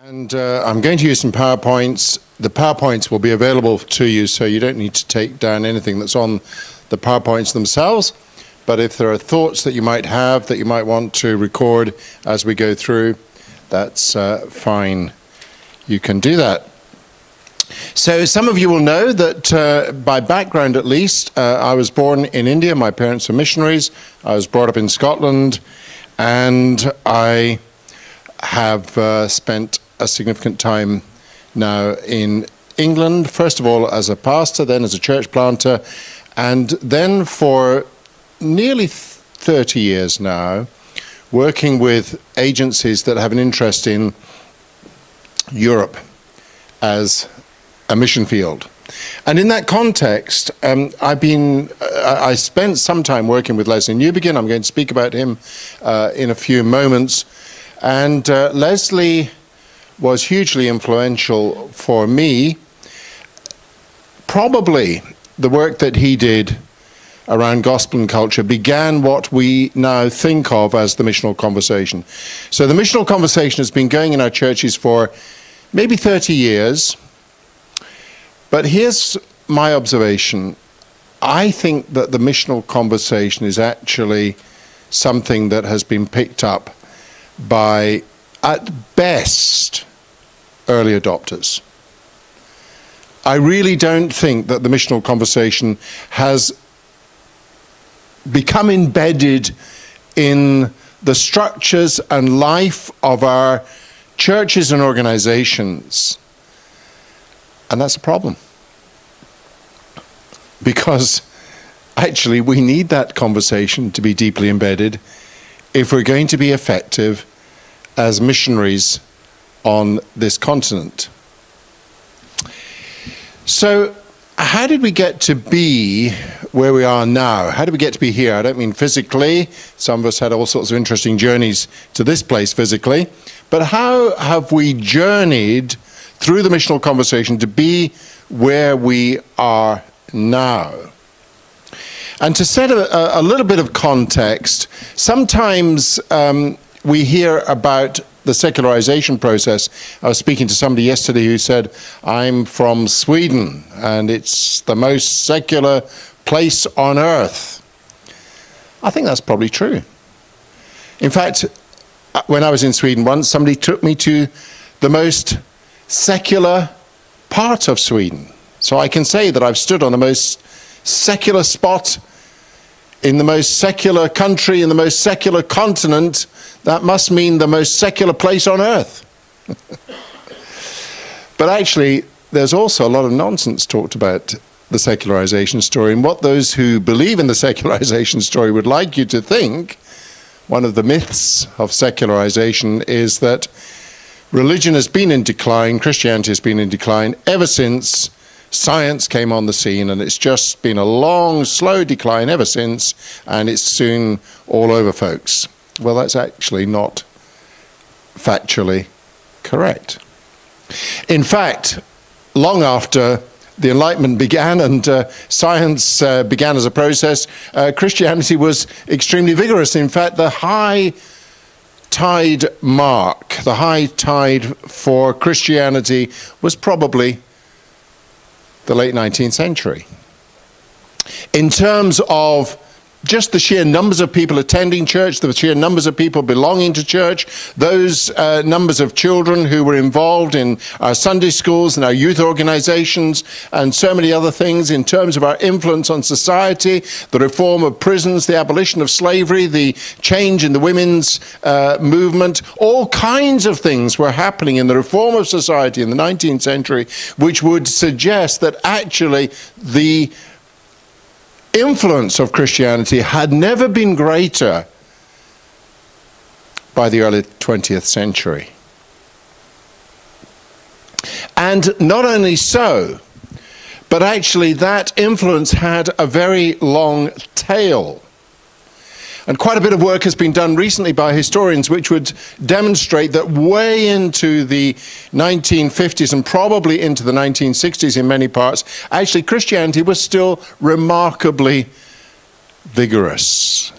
And I'm going to use some PowerPoints. The PowerPoints will be available to you, so you don't need to take down anything that's on the PowerPoints themselves. But if there are thoughts that you might have that you might want to record as we go through, that's fine. You can do that. So some of you will know that by background at least, I was born in India. My parents were missionaries. I was brought up in Scotland, and I have spent a significant time now in England, first of all as a pastor, then as a church planter, and then for nearly 30 years now working with agencies that have an interest in Europe as a mission field. And in that context, I spent some time working with Leslie Newbegin. I'm going to speak about him in a few moments. And Leslie was hugely influential for me. Probably the work that he did around gospel and culture began what we now think of as the missional conversation. So the missional conversation has been going in our churches for maybe 30 years. But here's my observation. I think that the missional conversation is actually something that has been picked up by, at best, early adopters. I really don't think that the missional conversation has become embedded in the structures and life of our churches and organizations. And that's a problem. Because actually we need that conversation to be deeply embedded if we're going to be effective as missionaries on this continent. So how did we get to be where we are now? How did we get to be here? I don't mean physically. Some of us had all sorts of interesting journeys to this place physically. But how have we journeyed through the missional conversation to be where we are now? And to set a little bit of context, sometimes we hear about the secularization process. I was speaking to somebody yesterday who said, I'm from Sweden, and it's the most secular place on earth. I think that's probably true. In fact, when I was in Sweden once, somebody took me to the most secular part of Sweden. So I can say that I've stood on the most secular spot in the most secular country, in the most secular continent. That must mean the most secular place on earth. But actually, there's also a lot of nonsense talked about the secularization story. And what those who believe in the secularization story would like you to think, one of the myths of secularization is that religion has been in decline, Christianity has been in decline ever since science came on the scene, and it's just been a long, slow decline ever since, and it's soon all over, folks. Well, that's actually not factually correct. In fact, long after the Enlightenment began and science began as a process, Christianity was extremely vigorous. In fact, the high tide mark, the high tide for Christianity was probably the late 19th century. In terms of just the sheer numbers of people attending church, the sheer numbers of people belonging to church, those numbers of children who were involved in our Sunday schools and our youth organizations and so many other things, in terms of our influence on society, the reform of prisons, the abolition of slavery, the change in the women's movement, all kinds of things were happening in the reform of society in the 19th century, which would suggest that actually the influence of Christianity had never been greater by the early 20th century. And not only so, but actually that influence had a very long tail. And quite a bit of work has been done recently by historians which would demonstrate that way into the 1950s and probably into the 1960s in many parts, actually Christianity was still remarkably vigorous.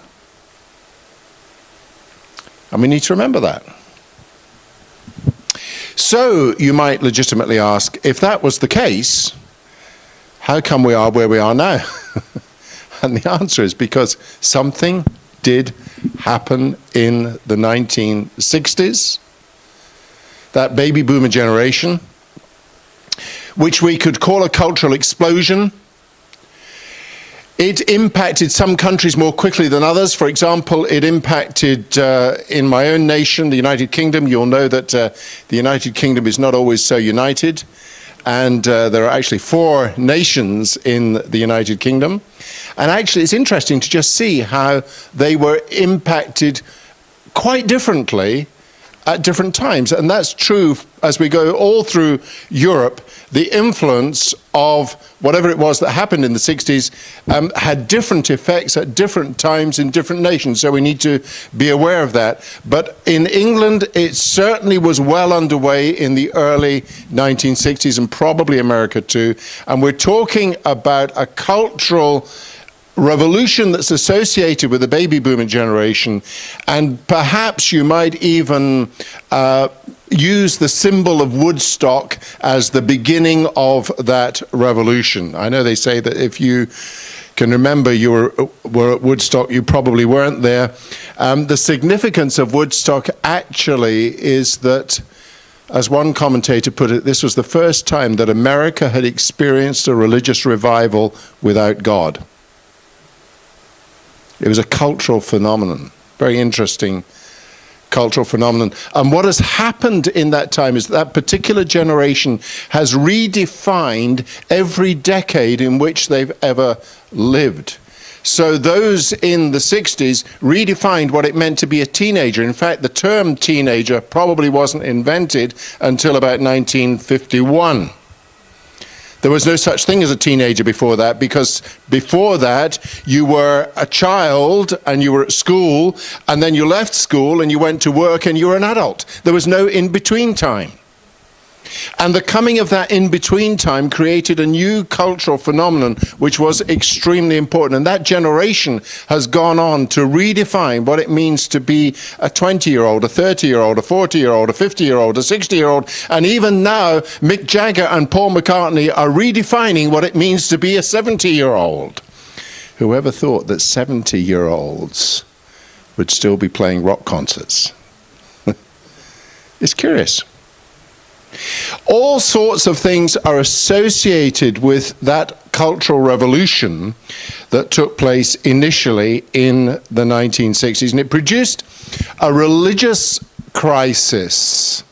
And we need to remember that. So you might legitimately ask, if that was the case, how come we are where we are now? And the answer is because something did happen in the 1960s, that baby boomer generation, which we could call a cultural explosion. It impacted some countries more quickly than others. For example, it impacted in my own nation, the United Kingdom. You'll know that the United Kingdom is not always so united. And there are actually 4 nations in the United Kingdom. And actually, it's interesting to just see how they were impacted quite differently at different times. And that's true as we go all through Europe. The influence of whatever it was that happened in the 60s had different effects at different times in different nations. So we need to be aware of that. But in England, it certainly was well underway in the early 1960s, and probably America too. And we're talking about a cultural revolution that's associated with the baby boomer generation, and perhaps you might even use the symbol of Woodstock as the beginning of that revolution. I know they say that if you can remember you were at Woodstock, you probably weren't there. The significance of Woodstock actually is that, as one commentator put it, this was the first time that America had experienced a religious revival without God. It was a cultural phenomenon, very interesting cultural phenomenon. And what has happened in that time is that particular generation has redefined every decade in which they've ever lived. So those in the 60s redefined what it meant to be a teenager. In fact, the term teenager probably wasn't invented until about 1951. There was no such thing as a teenager before that, because before that you were a child and you were at school, and then you left school and you went to work and you were an adult. There was no in-between time. And the coming of that in-between time created a new cultural phenomenon which was extremely important. And that generation has gone on to redefine what it means to be a 20-year-old, a 30-year-old, a 40-year-old, a 50-year-old, a 60-year-old. And even now, Mick Jagger and Paul McCartney are redefining what it means to be a 70-year-old. Whoever thought that 70-year-olds would still be playing rock concerts? It's curious. All sorts of things are associated with that cultural revolution that took place initially in the 1960s, and it produced a religious crisis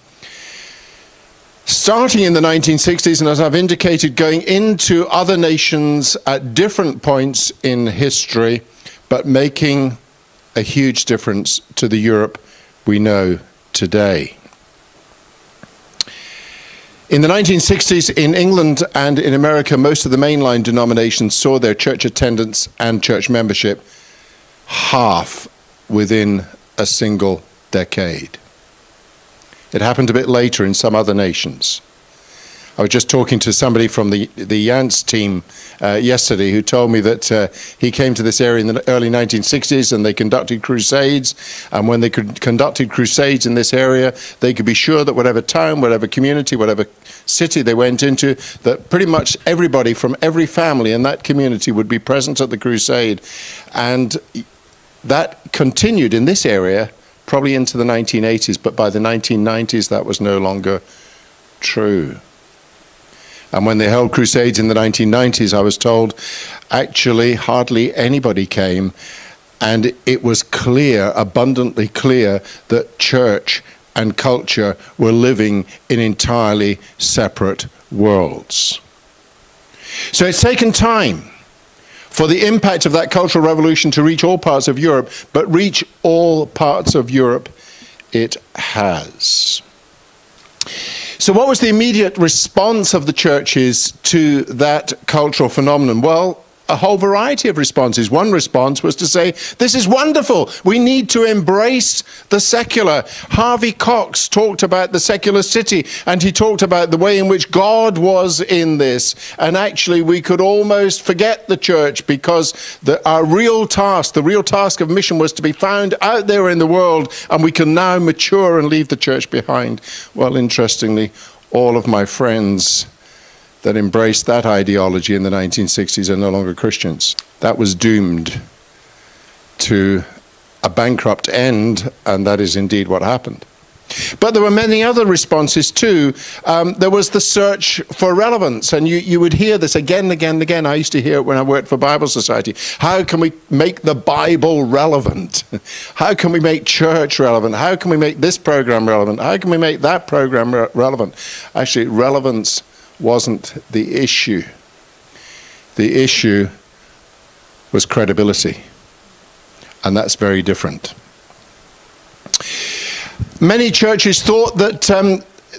starting in the 1960s, and as I've indicated, going into other nations at different points in history, but making a huge difference to the Europe we know today. In the 1960s, in England and in America, most of the mainline denominations saw their church attendance and church membership half within a single decade. It happened a bit later in some other nations. I was just talking to somebody from the Yance team yesterday who told me that he came to this area in the early 1960s and they conducted crusades. And when they conducted crusades in this area, they could be sure that whatever town, whatever community, whatever city they went into, that pretty much everybody from every family in that community would be present at the crusade. And that continued in this area probably into the 1980s, but by the 1990s that was no longer true. And when they held crusades in the 1990s, I was told, actually hardly anybody came, and it was clear, abundantly clear, that church and culture were living in entirely separate worlds. So it's taken time for the impact of that cultural revolution to reach all parts of Europe, but reach all parts of Europe it has. So what was the immediate response of the churches to that cultural phenomenon? Well, a whole variety of responses. One response was to say, this is wonderful. We need to embrace the secular. Harvey Cox talked about the secular city, and he talked about the way in which God was in this. And actually, we could almost forget the church because our real task, the real task of mission, was to be found out there in the world, and we can now mature and leave the church behind. Well, interestingly, all of my friends that embraced that ideology in the 1960s are no longer Christians. That was doomed to a bankrupt end, and that is indeed what happened. But there were many other responses too. There was the search for relevance, and you would hear this again and again and again. I used to hear it when I worked for Bible Society. How can we make the Bible relevant? How can we make church relevant? How can we make this program relevant? How can we make that program relevant? Actually, relevance wasn't the issue. The issue was credibility, and that's very different. Many churches thought that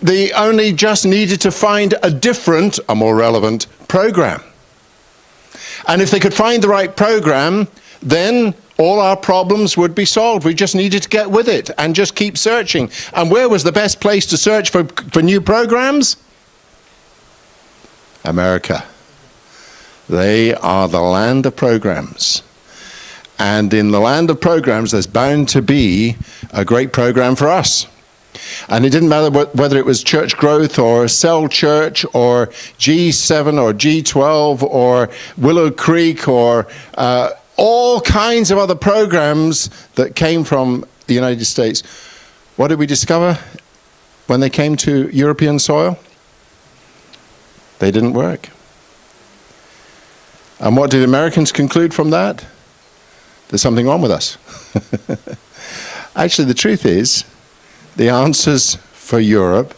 they only just needed to find a more relevant program. And if they could find the right program, then all our problems would be solved. We just needed to get with it and just keep searching. And where was the best place to search for new programs? America. They are the land of programs. And in the land of programs, there's bound to be a great program for us. And it didn't matter whether it was church growth or cell church or G7 or G12 or Willow Creek or all kinds of other programs that came from the United States. What did we discover when they came to European soil? They didn't work. And what did Americans conclude from that? There's something wrong with us. Actually, the truth is, the answers for Europe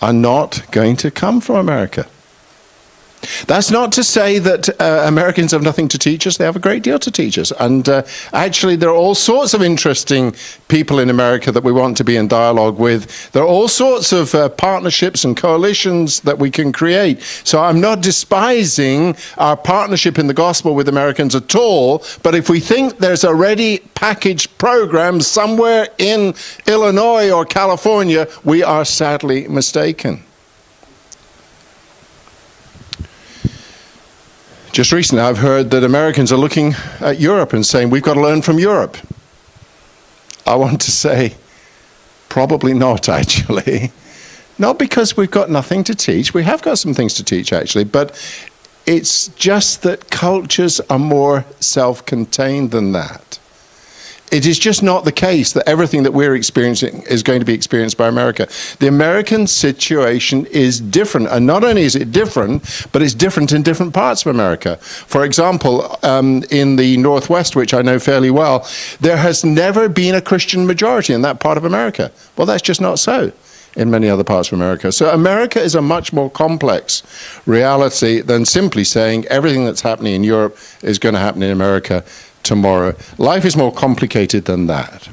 are not going to come from America. That's not to say that Americans have nothing to teach us. They have a great deal to teach us. And actually, there are all sorts of interesting people in America that we want to be in dialogue with. There are all sorts of partnerships and coalitions that we can create. So I'm not despising our partnership in the gospel with Americans at all. But if we think there's a ready packaged program somewhere in Illinois or California, we are sadly mistaken. Just recently, I've heard that Americans are looking at Europe and saying, we've got to learn from Europe. I want to say, probably not, actually. Not because we've got nothing to teach. We have got some things to teach, actually. But it's just that cultures are more self-contained than that. It is just not the case that everything that we're experiencing is going to be experienced by America. The American situation is different. And not only is it different, but it's different in different parts of America. For example, in the Northwest, which I know fairly well, there has never been a Christian majority in that part of America. Well, that's just not so in many other parts of America. So America is a much more complex reality than simply saying everything that's happening in Europe is going to happen in America tomorrow. Life is more complicated than that.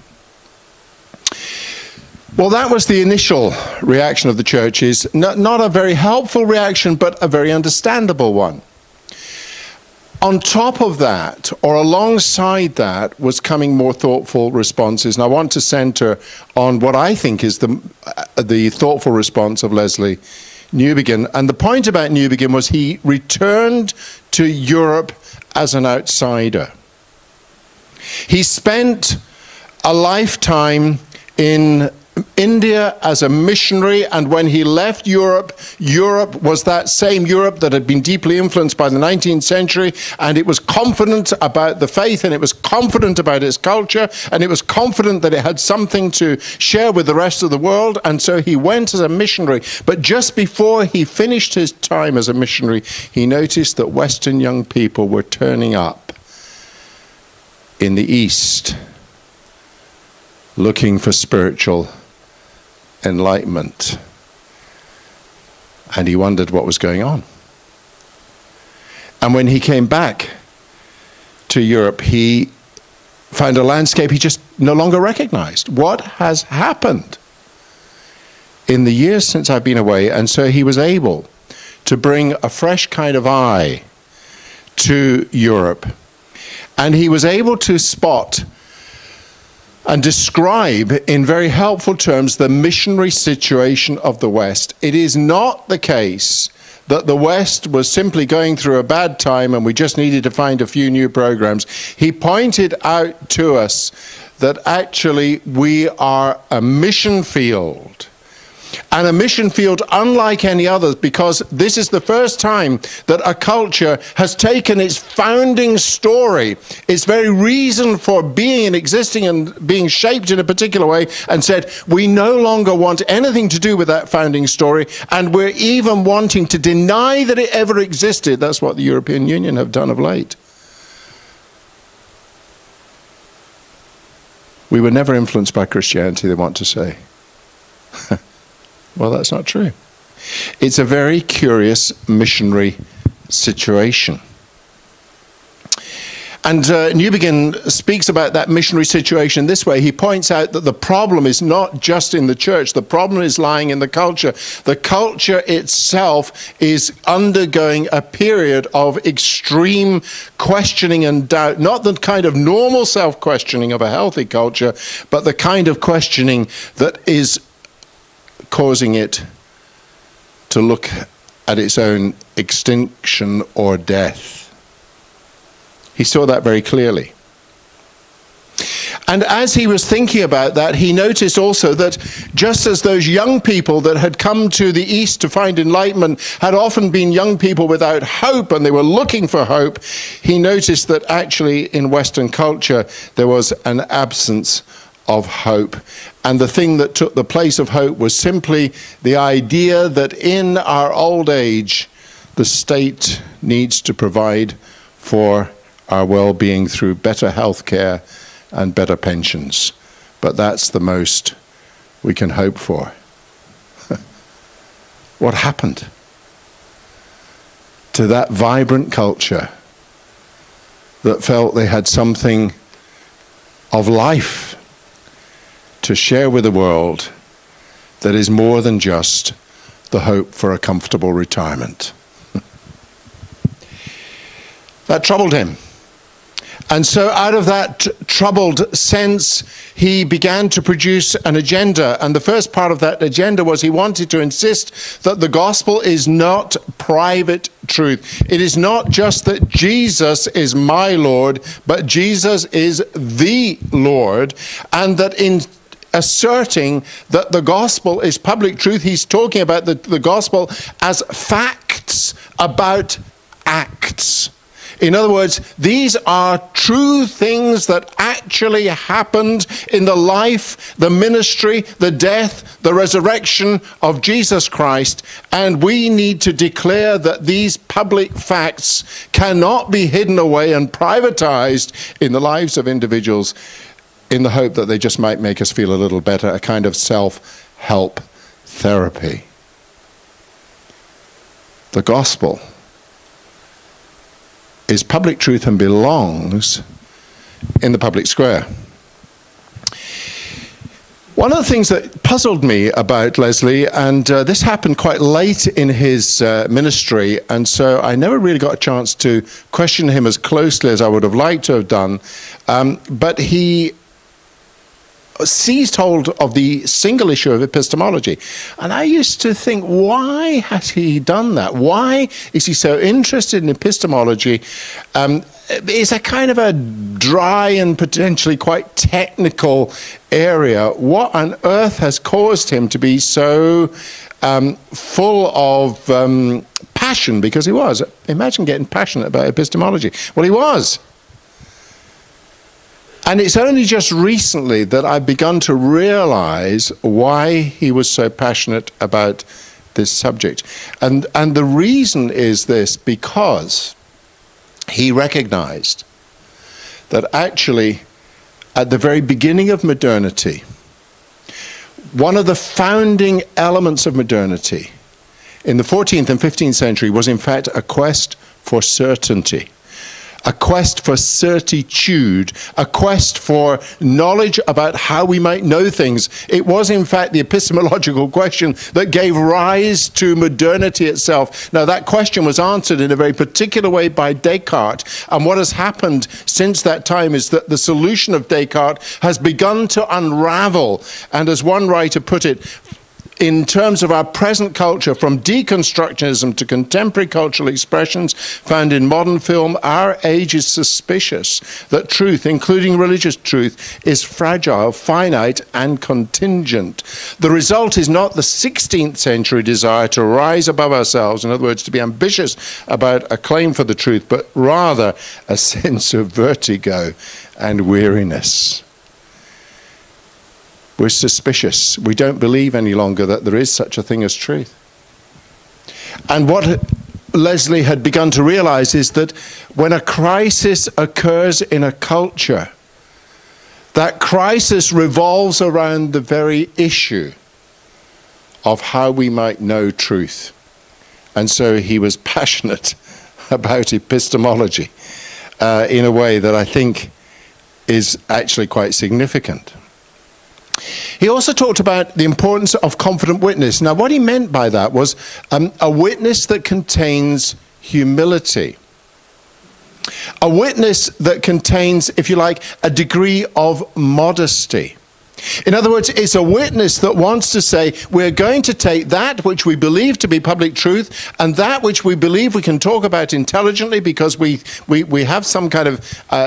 Well, that was the initial reaction of the churches. Not a very helpful reaction, but a very understandable one. On top of that, or alongside that, was coming more thoughtful responses. And I want to center on what I think is the thoughtful response of Leslie Newbigin. And the point about Newbigin was he returned to Europe as an outsider. He spent a lifetime in India as a missionary, and when he left Europe, Europe was that same Europe that had been deeply influenced by the 19th century, and it was confident about the faith, and it was confident about its culture, and it was confident that it had something to share with the rest of the world, and so he went as a missionary. But just before he finished his time as a missionary, he noticed that Western young people were turning up in the East, looking for spiritual enlightenment. And he wondered what was going on. And when he came back to Europe, he found a landscape he just no longer recognized. What has happened in the years since I've been away? And so he was able to bring a fresh kind of eye to Europe. And he was able to spot and describe in very helpful terms the missionary situation of the West. It is not the case that the West was simply going through a bad time and we just needed to find a few new programs. He pointed out to us that actually we are a mission field. And a mission field unlike any others, because this is the first time that a culture has taken its founding story, its very reason for being and existing and being shaped in a particular way, and said, we no longer want anything to do with that founding story, and we're even wanting to deny that it ever existed. That's what the European Union have done of late. We were never influenced by Christianity, they want to say. Well, that's not true. It's a very curious missionary situation. And Newbegin speaks about that missionary situation this way. He points out that the problem is not just in the church. The problem is lying in the culture. The culture itself is undergoing a period of extreme questioning and doubt. Not the kind of normal self-questioning of a healthy culture, but the kind of questioning that is causing it to look at its own extinction or death. He saw that very clearly. And as he was thinking about that, he noticed also that just as those young people that had come to the East to find enlightenment had often been young people without hope and they were looking for hope, he noticed that actually in Western culture there was an absence of hope. And the thing that took the place of hope was simply the idea that in our old age, the state needs to provide for our well-being through better health care and better pensions. But that's the most we can hope for. What happened to that vibrant culture that felt they had something of life to share with the world that is more than just the hope for a comfortable retirement? That troubled him. And so out of that troubled sense, he began to produce an agenda. And the first part of that agenda was he wanted to insist that the gospel is not private truth. It is not just that Jesus is my Lord, but Jesus is the Lord. And that in asserting that the gospel is public truth, he's talking about the gospel as facts about acts. In other words, these are true things that actually happened in the life, the ministry, the death, the resurrection of Jesus Christ. And we need to declare that these public facts cannot be hidden away and privatized in the lives of individuals in the hope that they just might make us feel a little better, a kind of self-help therapy. The gospel is public truth and belongs in the public square. One of the things that puzzled me about Leslie, and this happened quite late in his ministry, and so I never really got a chance to question him as closely as I would have liked to have done, but he seized hold of the single issue of epistemology. And I used to think, why has he done that? Why is he so interested in epistemology? It's a kind of a dry and potentially quite technical area. What on earth has caused him to be so full of passion? Because he was. Imagine getting passionate about epistemology. Well, he was. And it's only just recently that I've begun to realize why he was so passionate about this subject. And the reason is this, because he recognized that actually at the very beginning of modernity, one of the founding elements of modernity in the 14th and 15th century was in fact a quest for certainty. a quest for certitude, a quest for knowledge about how we might know things. It was, in fact, the epistemological question that gave rise to modernity itself. Now, that question was answered in a very particular way by Descartes, and what has happened since that time is that the solution of Descartes has begun to unravel, and as one writer put it, in terms of our present culture, from deconstructionism to contemporary cultural expressions found in modern film, our age is suspicious that truth, including religious truth, is fragile, finite, and contingent. The result is not the 16th century desire to rise above ourselves, in other words, to be ambitious about a claim for the truth, but rather a sense of vertigo and weariness. We're suspicious. We don't believe any longer that there is such a thing as truth. And what Leslie had begun to realize is that when a crisis occurs in a culture, that crisis revolves around the very issue of how we might know truth. And so he was passionate about epistemology in a way that I think is actually quite significant. He also talked about the importance of confident witness. Now, what he meant by that was a witness that contains humility. A witness that contains, if you like, a degree of modesty. In other words, it's a witness that wants to say, we're going to take that which we believe to be public truth and that which we believe we can talk about intelligently because we have some kind of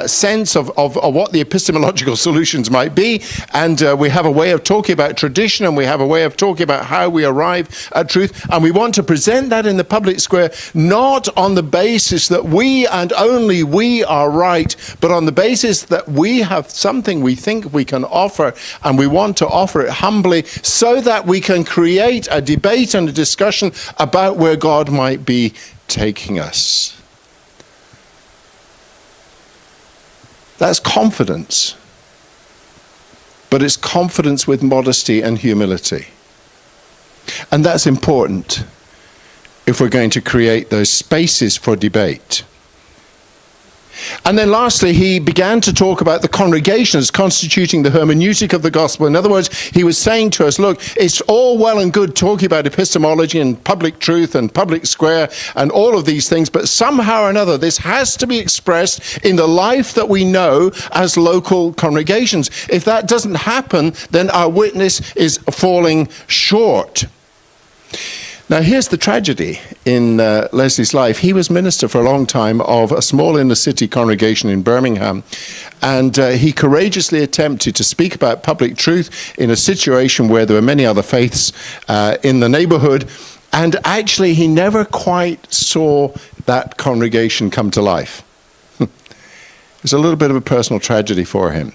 sense of what the epistemological solutions might be, and we have a way of talking about tradition, and we have a way of talking about how we arrive at truth, and we want to present that in the public square, not on the basis that we and only we are right, but on the basis that we have something we think we can offer, and we want to offer it humbly so that we can create a debate and a discussion about where God might be taking us. That's confidence. But it's confidence with modesty and humility. And that's important if we're going to create those spaces for debate. And then lastly, he began to talk about the congregation as constituting the hermeneutic of the gospel. In other words, he was saying to us, look, it's all well and good talking about epistemology and public truth and public square and all of these things, but somehow or another this has to be expressed in the life that we know as local congregations. If that doesn't happen, then our witness is falling short. Now, here's the tragedy in Leslie's life. He was minister for a long time of a small inner-city congregation in Birmingham, and he courageously attempted to speak about public truth in a situation where there were many other faiths in the neighborhood, and actually he never quite saw that congregation come to life. It was a little bit of a personal tragedy for him.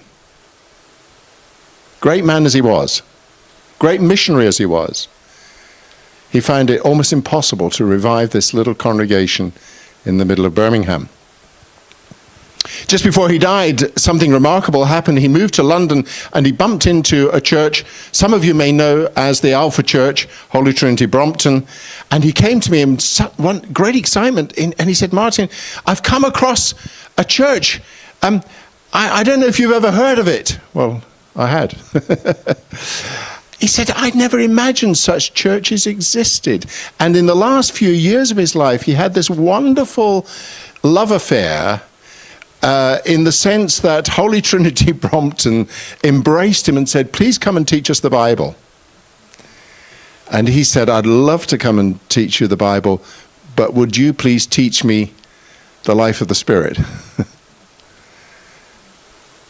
Great man as he was, great missionary as he was, he found it almost impossible to revive this little congregation in the middle of Birmingham. Just before he died, something remarkable happened. He moved to London and he bumped into a church some of you may know as the Alpha Church, Holy Trinity Brompton. And he came to me in one great excitement and he said, Martin, I've come across a church. I don't know if you've ever heard of it. Well, I had. He said, I'd never imagined such churches existed. And in the last few years of his life, he had this wonderful love affair in the sense that Holy Trinity Brompton embraced him and said, please come and teach us the Bible. And he said, I'd love to come and teach you the Bible, but would you please teach me the life of the Spirit?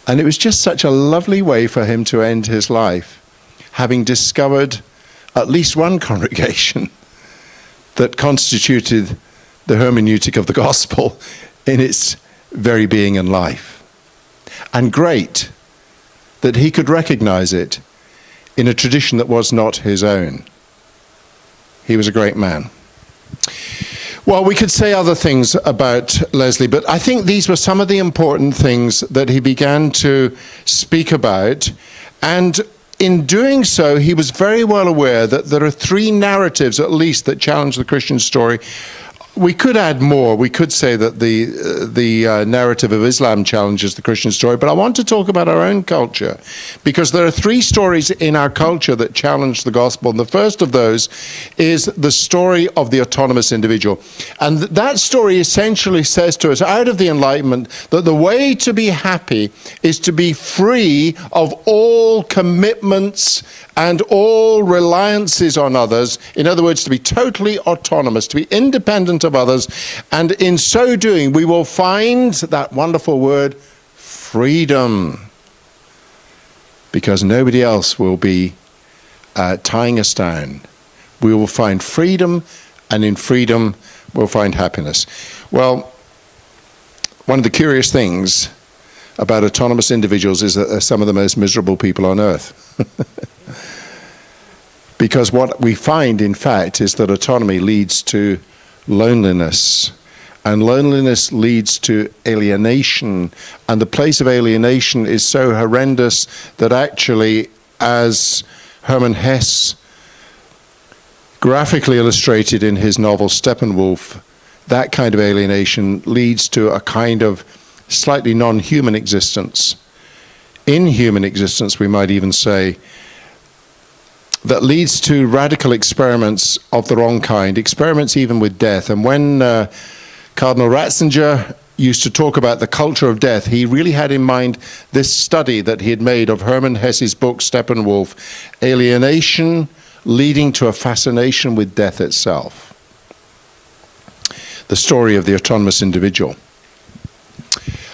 And it was just such a lovely way for him to end his life, having discovered at least one congregation that constituted the hermeneutic of the gospel in its very being and life. And great that he could recognize it in a tradition that was not his own. He was a great man. Well, we could say other things about Leslie, but I think these were some of the important things that he began to speak about. And in doing so, he was very well aware that there are three narratives, at least, that challenge the Christian story. we could add more. We could say that the narrative of Islam challenges the Christian story, but I want to talk about our own culture, because there are three stories in our culture that challenge the gospel, and the first of those is the story of the autonomous individual. And that story essentially says to us, out of the Enlightenment, that the way to be happy is to be free of all commitments and all reliances on others. In other words, to be totally autonomous, to be independent of others. And in so doing, we will find that wonderful word, freedom. Because nobody else will be tying us down. We will find freedom, and in freedom, we'll find happiness. Well, one of the curious things about autonomous individuals is that they're some of the most miserable people on earth. Because what we find, in fact, is that autonomy leads to loneliness. And loneliness leads to alienation. And the place of alienation is so horrendous that actually, as Hermann Hesse graphically illustrated in his novel Steppenwolf, that kind of alienation leads to a kind of slightly non-human existence. Inhuman existence, we might even say, that leads to radical experiments of the wrong kind, experiments even with death. And when Cardinal Ratzinger used to talk about the culture of death, he really had in mind this study that he had made of Hermann Hesse's book Steppenwolf, alienation leading to a fascination with death itself. The story of the autonomous individual.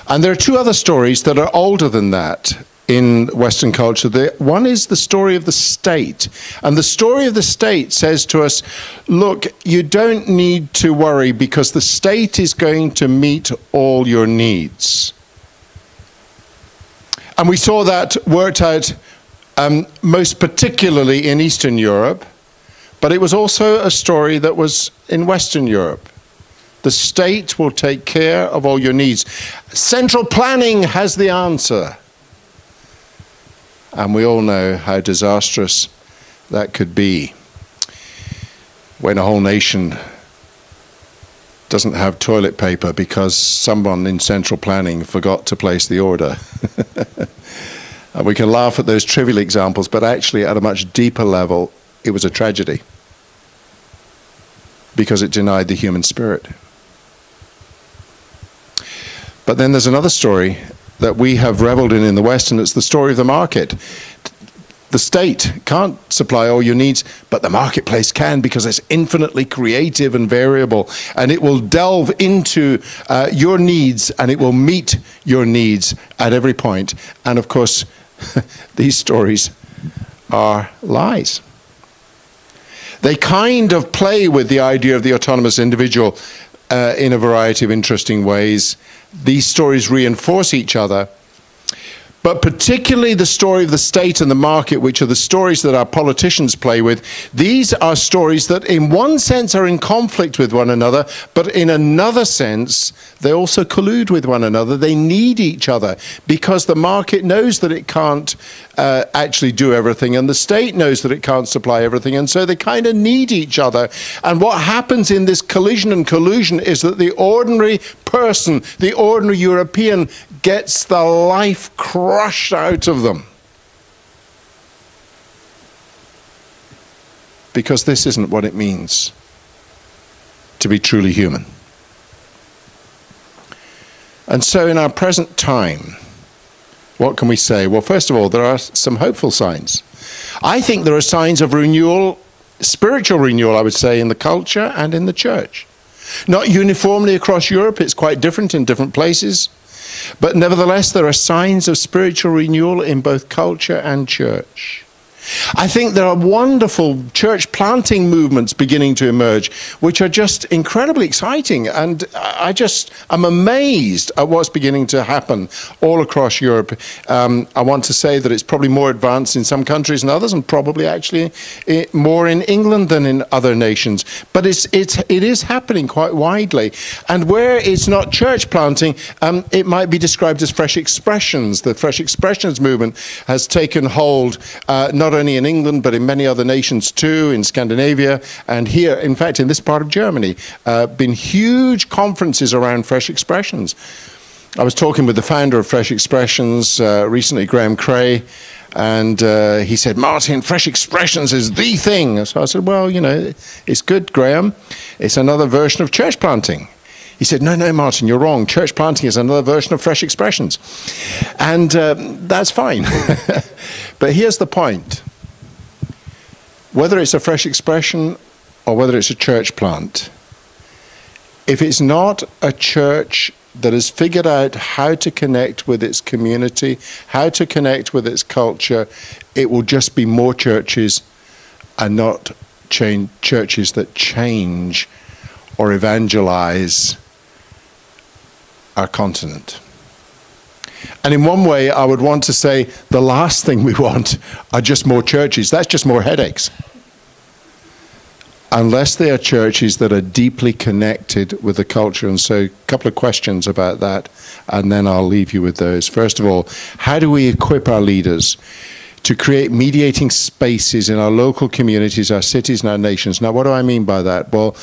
And there are two other stories that are older than that in Western culture. One is the story of the state. And the story of the state says to us, look, you don't need to worry because the state is going to meet all your needs. And we saw that worked out most particularly in Eastern Europe, but it was also a story that was in Western Europe. The state will take care of all your needs. Central planning has the answer. And we all know how disastrous that could be when a whole nation doesn't have toilet paper because someone in central planning forgot to place the order. And we can laugh at those trivial examples, but actually at a much deeper level, it was a tragedy because it denied the human spirit. But then there's another story that we have reveled in the West, and it's the story of the market. The state can't supply all your needs, but the marketplace can, because it's infinitely creative and variable, and it will delve into your needs, and it will meet your needs at every point. And of course, these stories are lies. They kind of play with the idea of the autonomous individual in a variety of interesting ways. These stories reinforce each other, but particularly the story of the state and the market, which are the stories that our politicians play with. These are stories that in one sense are in conflict with one another, but in another sense they also collude with one another. They need each other because the market knows that it can't actually do everything, and the state knows that it can't supply everything, and so they kind of need each other. And what happens in this collision and collusion is that the ordinary person, the ordinary European, gets the life crushed out of them. Because this isn't what it means to be truly human. And so in our present time, what can we say? Well, first of all, there are some hopeful signs. I think there are signs of renewal, spiritual renewal, I would say, in the culture and in the church. Not uniformly across Europe, it's quite different in different places. But nevertheless, there are signs of spiritual renewal in both culture and church. I think there are wonderful church planting movements beginning to emerge, which are just incredibly exciting. And I just am amazed at what's beginning to happen all across Europe. I want to say that it's probably more advanced in some countries than others, and probably actually more in England than in other nations. But it is happening quite widely. And where it's not church planting, it might be described as fresh expressions. The fresh expressions movement has taken hold not only only in England, but in many other nations too, in Scandinavia, and here, in fact, in this part of Germany, been huge conferences around fresh expressions. I was talking with the founder of Fresh Expressions recently, Graham Cray, and he said, Martin, fresh expressions is the thing. So I said, well, you know, it's good, Graham. It's another version of church planting. He said, no, Martin, you're wrong. Church planting is another version of fresh expressions. And that's fine. But here's the point. Whether it's a fresh expression or whether it's a church plant, if it's not a church that has figured out how to connect with its community, how to connect with its culture, it will just be more churches and not churches that change or evangelize our continent. And in one way, I would want to say the last thing we want are just more churches. That's just more headaches. Unless they are churches that are deeply connected with the culture. And so a couple of questions about that, and then I'll leave you with those. First of all, how do we equip our leaders to create mediating spaces in our local communities, our cities, and our nations? Now, what do I mean by that? Well,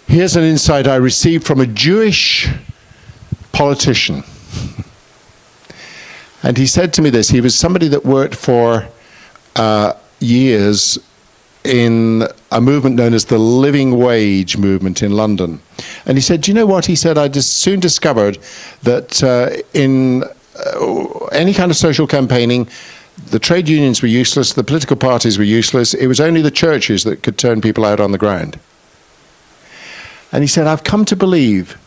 here's an insight I received from a Jewish politician. And he said to me this. He was somebody that worked for years in a movement known as the living wage movement in London. And he said, do you know what? He said, I just soon discovered that in any kind of social campaigning, the trade unions were useless, the political parties were useless, it was only the churches that could turn people out on the ground. And he said, I've come to believe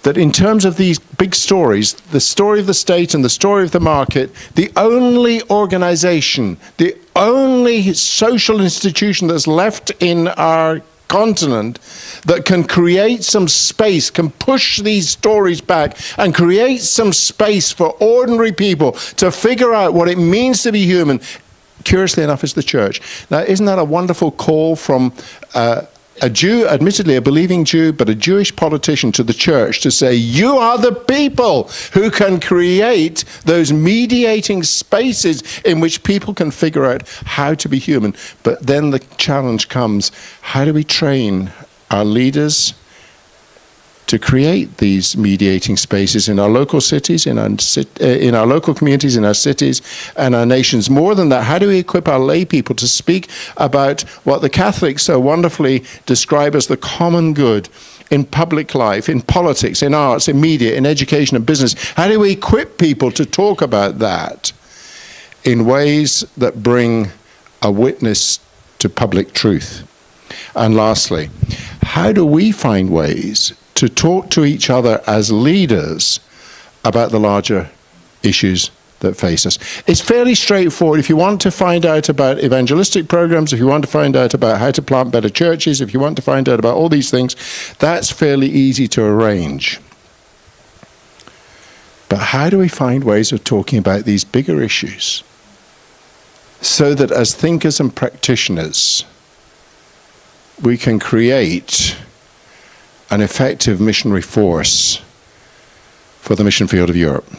that in terms of these big stories, the story of the state and the story of the market, the only organization, the only social institution that's left in our continent that can create some space, can push these stories back and create some space for ordinary people to figure out what it means to be human, curiously enough, is the church. Now, isn't that a wonderful call from a Jew, admittedly a believing Jew, but a Jewish politician to the church to say, you are the people who can create those mediating spaces in which people can figure out how to be human. But then the challenge comes, how do we train our leaders to create these mediating spaces in our local cities, in our local communities, in our cities, and our nations? More than that, how do we equip our lay people to speak about what the Catholics so wonderfully describe as the common good in public life, in politics, in arts, in media, in education and business? How do we equip people to talk about that in ways that bring a witness to public truth? And lastly, how do we find ways to talk to each other as leaders about the larger issues that face us? It's fairly straightforward. If you want to find out about evangelistic programs, if you want to find out about how to plant better churches, if you want to find out about all these things, that's fairly easy to arrange. But how do we find ways of talking about these bigger issues so that as thinkers and practitioners, we can create an effective missionary force for the mission field of Europe?